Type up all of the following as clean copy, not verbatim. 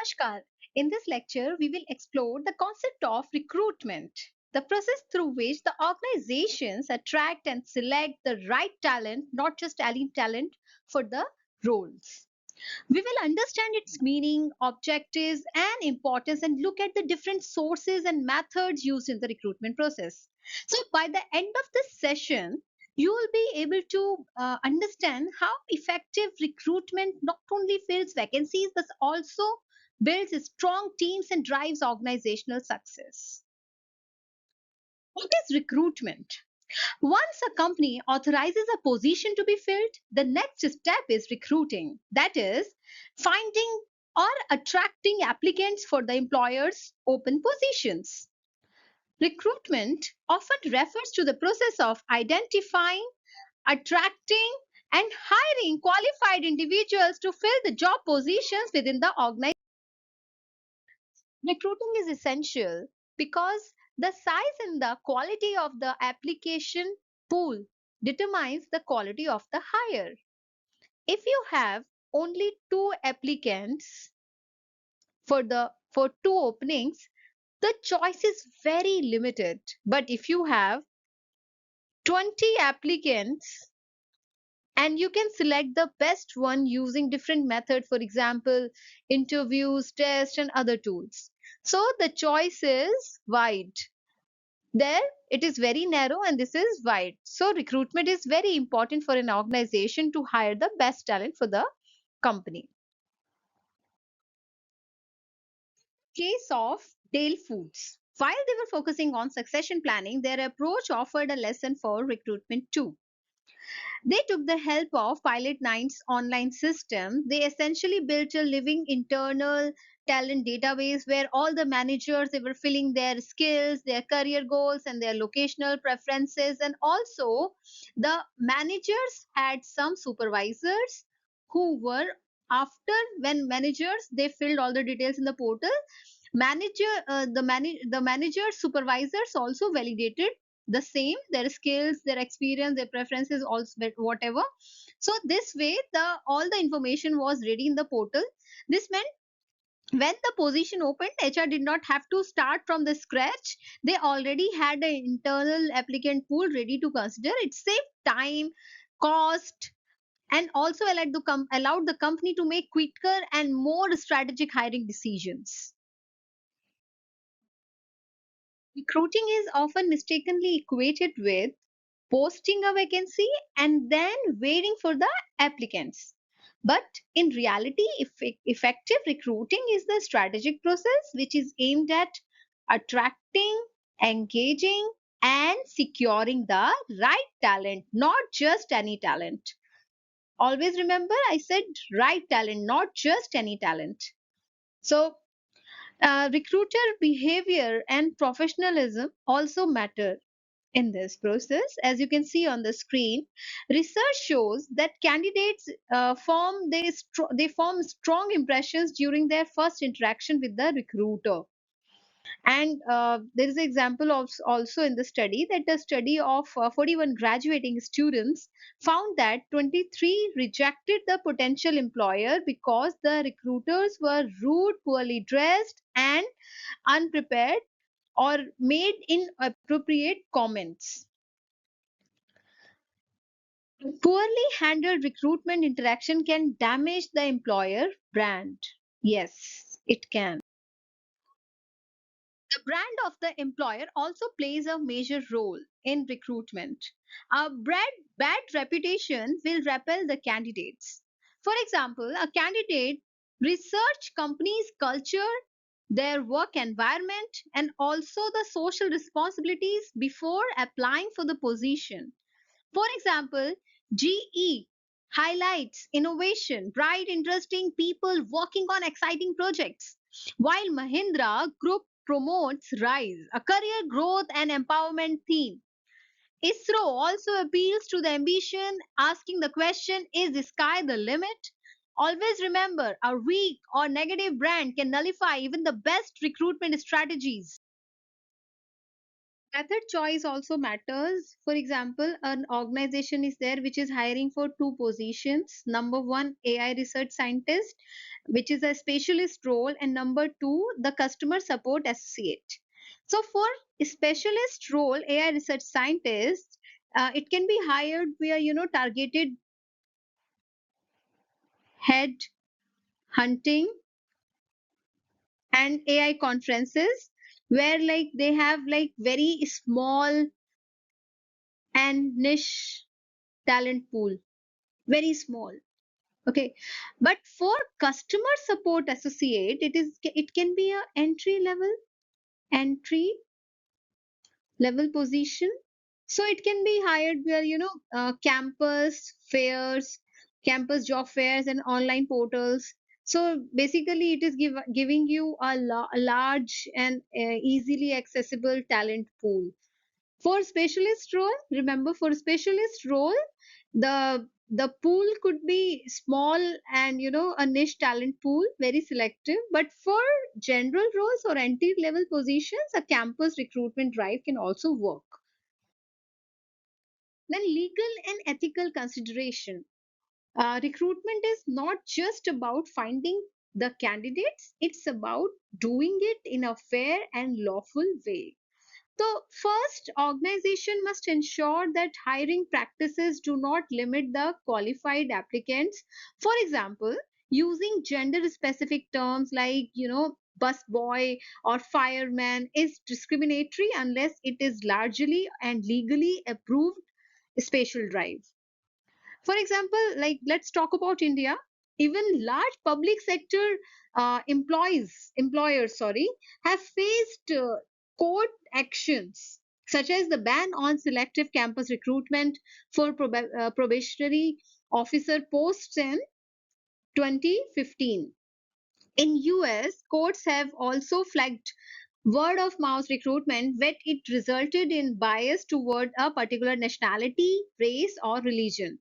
Namaskar. In this lecture, we will explore the concept of recruitment, the process through which the organizations attract and select the right talent, not just any talent, for the roles. We will understand its meaning, objectives, and importance and look at the different sources and methods used in the recruitment process. So, by the end of this session, you will be able to understand how effective recruitment not only fills vacancies but also builds strong teams and drives organizational success. What is recruitment? Once a company authorizes a position to be filled, the next step is recruiting. That is, finding or attracting applicants for the employer's open positions. Recruitment often refers to the process of identifying, attracting, and hiring qualified individuals to fill the job positions within the organization. Recruiting is essential because the size and the quality of the application pool determines the quality of the hire. If you have only two applicants for two openings, the choice is very limited. But if you have 20 applicants and you can select the best one using different method, for example interviews, tests, and other tools, so the choice is wide. There it is very narrow and this is wide. So recruitment is very important for an organization to hire the best talent for the company. Case of Dale Foods, while they were focusing on succession planning, their approach offered a lesson for recruitment too. They took the help of Pilot Nine's online system. They essentially built a living internal talent database where all the managers, they were filling their skills, their career goals, and their locational preferences. And also, the managers had some supervisors who were, after when managers they filled all the details in the portal, the manager supervisors also validated the same, their skills, their experience, their preferences, also whatever. So this way the all the information was ready in the portal. This meant when the position opened, HR did not have to start from the scratch. They already had an internal applicant pool ready to consider. It saved time, cost, and also allowed the company to make quicker and more strategic hiring decisions. Recruiting is often mistakenly equated with posting a vacancy and then waiting for the applicants. But in reality, effective recruiting is the strategic process which is aimed at attracting, engaging, and securing the right talent, not just any talent. Always remember, I said right talent, not just any talent. So, recruiter behavior and professionalism also matter in this process. As you can see on the screen, research shows that candidates they form strong impressions during their first interaction with the recruiter. And there is an example of also in the study that the study of 41 graduating students found that 23 rejected the potential employer because the recruiters were rude, poorly dressed, and unprepared, or made inappropriate comments. Poorly handled recruitment interaction can damage the employer brand. Yes, it can. The brand of the employer also plays a major role in recruitment. A bad reputation will repel the candidates. For example, a candidate research company's culture, their work environment, and also the social responsibilities before applying for the position. For example, GE highlights innovation, bright, interesting people working on exciting projects, while Mahindra Group promotes RISE, a career growth and empowerment theme. ISRO also appeals to the ambition, asking the question, is the sky the limit? Always remember, a weak or negative brand can nullify even the best recruitment strategies. Method choice also matters. For example, an organization is there which is hiring for two positions. Number one, AI research scientist, which is a specialist role, and number two, the customer support associate. So, for a specialist role, AI research scientist, it can be hired via targeted head hunting and AI conferences, where like they have like very small and niche talent pool, very small. Okay, but for customer support associate, it can be a entry level position. So it can be hired where campus fairs, campus job fairs, and online portals. So basically, it is giving you a large and easily accessible talent pool. For specialist role, remember, for specialist role, the pool could be small and a niche talent pool, very selective. But for general roles or entry level positions, a campus recruitment drive can also work. Then legal and ethical consideration. Recruitment is not just about finding the candidates, it's about doing it in a fair and lawful way. So, first, organization must ensure that hiring practices do not limit the qualified applicants. For example, using gender specific terms like, busboy or fireman is discriminatory unless it is largely and legally approved spatial drive. For example, like let's talk about India. Even large public sector employers, sorry, have faced court actions such as the ban on selective campus recruitment for probationary officer posts in 2015. In US, courts have also flagged word of mouth recruitment when it resulted in bias toward a particular nationality, race, or religion.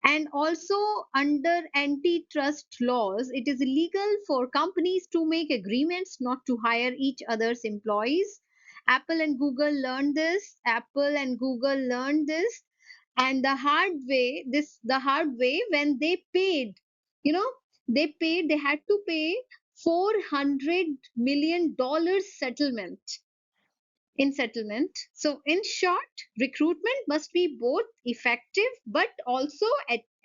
And also, under antitrust laws, it is illegal for companies to make agreements not to hire each other's employees. Apple and Google learned this, and the hard way when they paid, you know, they had to pay $400 million settlement. So, in short, recruitment must be both effective but also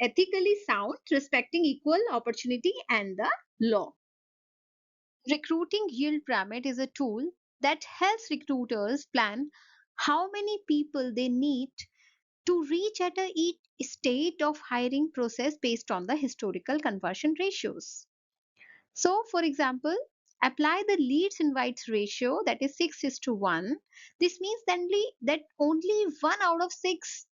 ethically sound, respecting equal opportunity and the law. Recruiting yield pyramid is a tool that helps recruiters plan how many people they need to reach at each state of hiring process based on the historical conversion ratios. So, for example, apply the leads invites ratio, that is 6 is to 1. This means that only one out of six,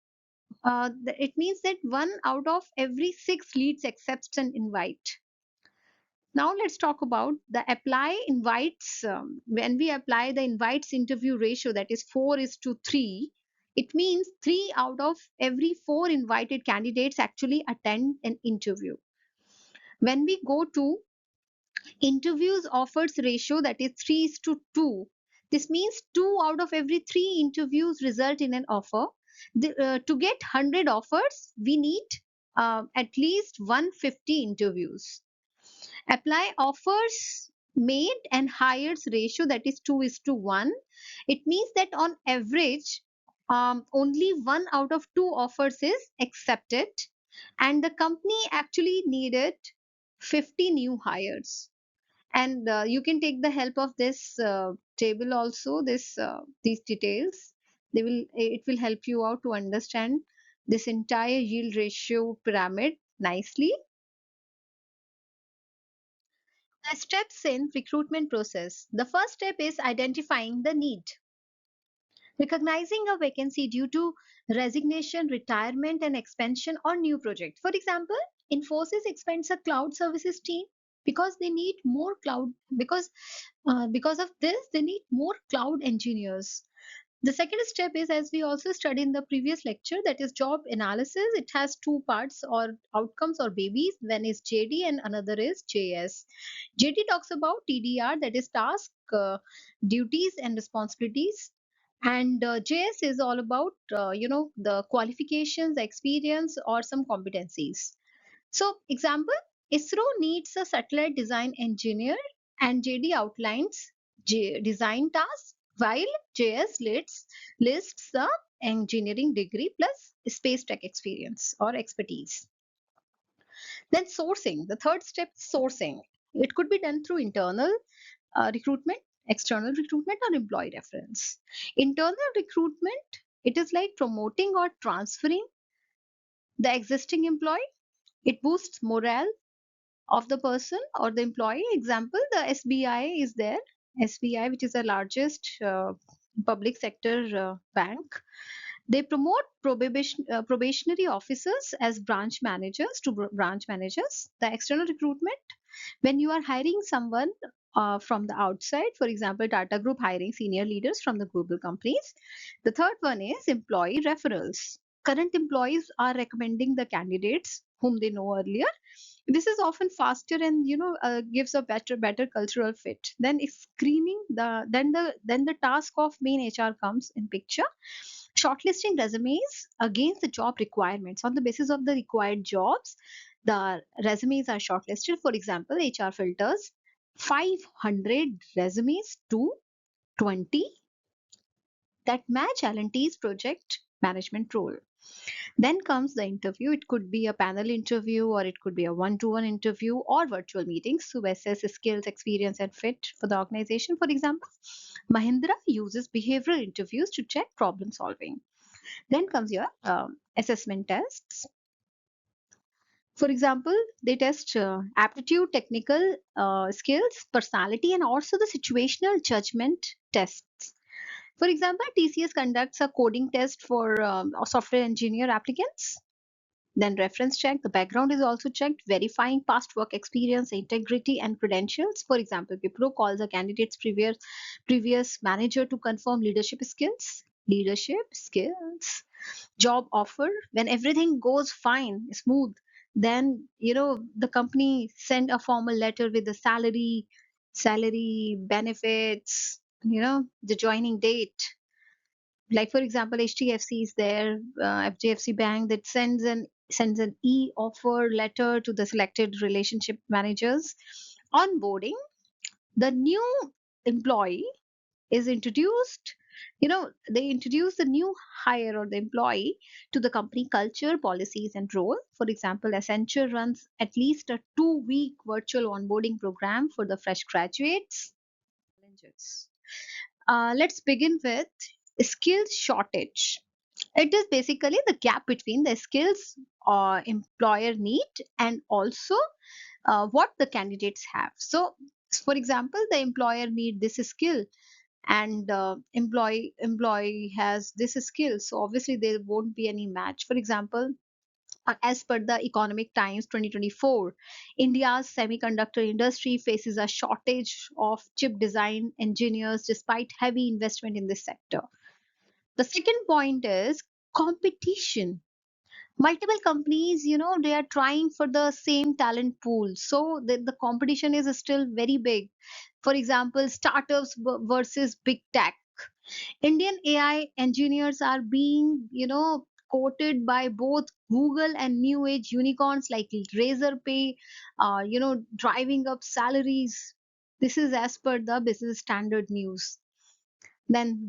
it means that one out of every six leads accepts an invite. Now, let's talk about the apply invites. When we apply the invites interview ratio, that is 4 is to 3, it means 3 out of every 4 invited candidates actually attend an interview. When we go to interviews offers ratio, that is 3 is to 2, this means 2 out of every 3 interviews result in an offer. To get 100 offers we need at least 150 interviews. Apply offers made and hires ratio, that is 2 is to 1. It means that on average only 1 out of 2 offers is accepted, and the company actually needed 50 new hires. And you can take the help of this table also, this these details. It will help you out to understand this entire yield ratio pyramid nicely. The steps in recruitment process. The first step is identifying the need. Recognizing a vacancy due to resignation, retirement, and expansion or new project. For example, Infosys expands a cloud services team because they need more cloud, because of this they need more cloud engineers. The second step is, as we also studied in the previous lecture, that is job analysis. It has two parts or outcomes or babies. One is JD and another is JS. JD talks about TDR, that is task, duties and responsibilities. And JS is all about the qualifications, experience, or some competencies. So, example, ISRO needs a satellite design engineer, and JD outlines design tasks, while JS lists the engineering degree plus space tech experience or expertise. Then sourcing. The third step is sourcing. It could be done through internal recruitment, external recruitment, or employee reference. Internal recruitment, it is like promoting or transferring the existing employee. It boosts morale of the person or the employee. Example, the SBI is there. SBI, which is the largest public sector bank, they promote probationary officers as branch managers to branch managers. The external recruitment, when you are hiring someone from the outside, for example, Tata Group hiring senior leaders from the global companies. The third one is employee referrals. Current employees are recommending the candidates whom they know earlier. This is often faster and gives a better cultural fit. Then if screening, then the task of main HR comes in picture. Shortlisting resumes against the job requirements. On the basis of the required jobs, the resumes are shortlisted. For example, HR filters 500 resumes to 20 that match L&T's project management role. Then comes the interview. It could be a panel interview, or it could be a one-to-one interview, or virtual meetings to assess skills, experience, and fit for the organization. For example, Mahindra uses behavioral interviews to check problem solving. Then comes your assessment tests. For example, they test aptitude, technical skills, personality, and also the situational judgment tests. For example, TCS conducts a coding test for software engineer applicants. Then reference check. The background is also checked, verifying past work experience, integrity, and credentials. For example, Wipro calls a candidate's previous manager to confirm leadership skills. Leadership skills. Job offer. When everything goes fine, smooth, then the company send a formal letter with the salary benefits, the joining date. Like for example, HDFC is there, FJFC Bank, that sends an e-offer letter to the selected relationship managers. Onboarding, the new employee is introduced. They introduce the new hire or the employee to the company culture, policies, and role. For example, Accenture runs at least a 2-week virtual onboarding program for the fresh graduates. Challenges. Let's begin with skills shortage. It is basically the gap between the skills employer need and also what the candidates have. So, for example, the employer need this skill, and employee has this skill. So obviously there won't be any match. For example, as per the Economic Times 2024, India's semiconductor industry faces a shortage of chip design engineers despite heavy investment in this sector. The second point is competition. Multiple companies, they are trying for the same talent pool, so the competition is still very big. For example, startups versus big tech. Indian AI engineers are being, quoted by both Google and new age unicorns like Razorpay, driving up salaries. This is as per the Business Standard News. Then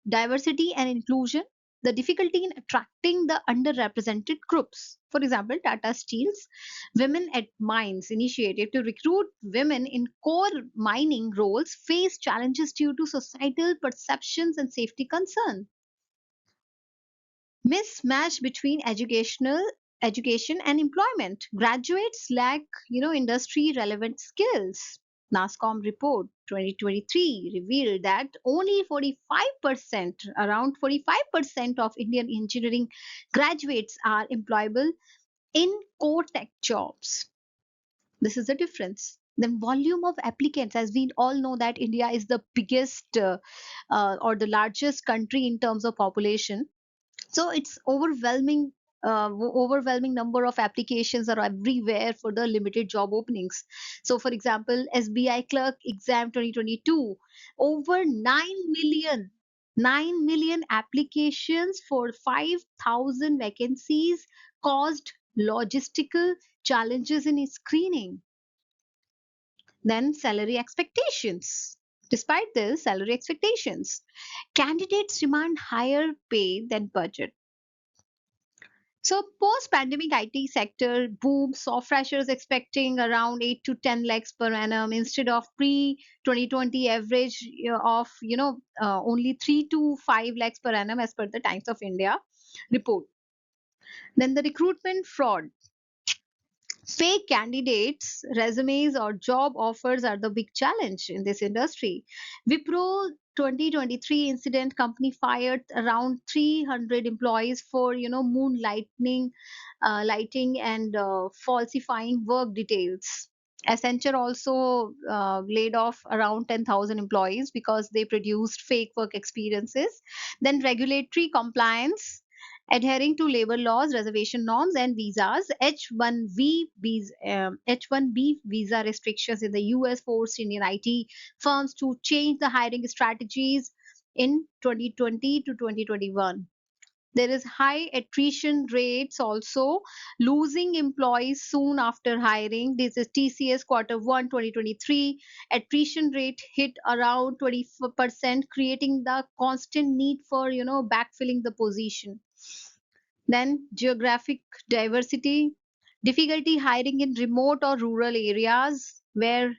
diversity and inclusion. The difficulty in attracting the underrepresented groups. For example, Tata Steel's Women at Mines initiative to recruit women in core mining roles face challenges due to societal perceptions and safety concerns. Mismatch between education and employment. Graduates lack industry relevant skills. NASCOM report 2023 revealed that only 45%, around 45% of Indian engineering graduates are employable in core tech jobs. This is the difference. Then volume of applicants, as we all know that India is the biggest or the largest country in terms of population, so it's overwhelming overwhelming number of applications are everywhere for the limited job openings. So for example, SBI clerk exam 2022, over 9 million applications for 5,000 vacancies caused logistical challenges in screening. Then salary expectations. Despite this, salary expectations, candidates demand higher pay than budget. So post-pandemic IT sector boom saw freshers expecting around 8 to 10 lakhs per annum instead of pre-2020 average of only 3 to 5 lakhs per annum as per the Times of India report. Then the recruitment fraud. Fake candidates, resumes, or job offers are the big challenge in this industry. Wipro 2023 incident, company fired around 300 employees for moonlighting, lighting and falsifying work details. Accenture also laid off around 10,000 employees because they produced fake work experiences. Then regulatory compliance, adhering to labor laws, reservation norms, and visas. H1B visa restrictions in the US forced Indian IT firms to change the hiring strategies in 2020 to 2021. There is high attrition rates also, losing employees soon after hiring. This is TCS Q1 2023. Attrition rate hit around 20%, creating the constant need for backfilling the position. Then geographic diversity, difficulty hiring in remote or rural areas where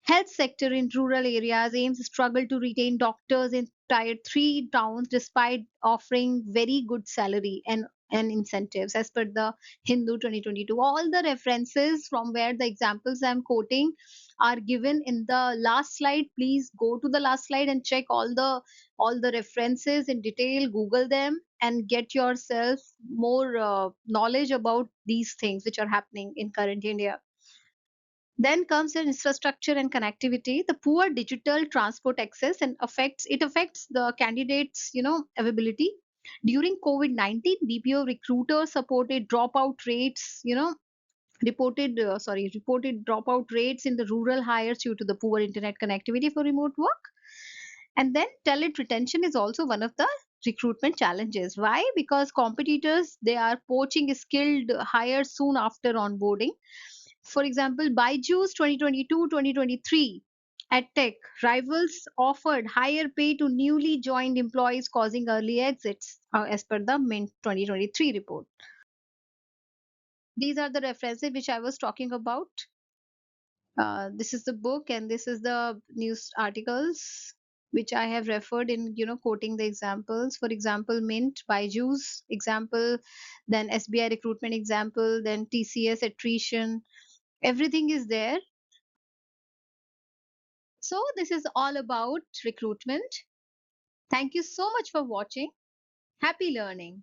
health sector in rural areas aims struggle to retain doctors in tier 3 towns despite offering very good salary and incentives as per the Hindu 2022. All the references from where the examples I'm quoting are given in the last slide. Please go to the last slide and check all the references in detail, google them and get yourself more knowledge about these things which are happening in current India. Then comes in infrastructure and connectivity. The poor digital transport access and affects the candidates, availability. During COVID-19, BPO recruiters supported dropout rates, reported dropout rates in the rural hires due to the poor internet connectivity for remote work. And then talent retention is also one of the recruitment challenges. Why? Because competitors, they are poaching skilled hires soon after onboarding. For example, Byju's 2022-2023 at Tech, rivals offered higher pay to newly joined employees, causing early exits, as per the Mint 2023 report. These are the references which I was talking about. This is the book and this is the news articles which I have referred in, quoting the examples. For example, Mint, Byju's example, then SBI recruitment example, then TCS attrition. Everything is there. So this is all about recruitment. Thank you so much for watching. Happy learning.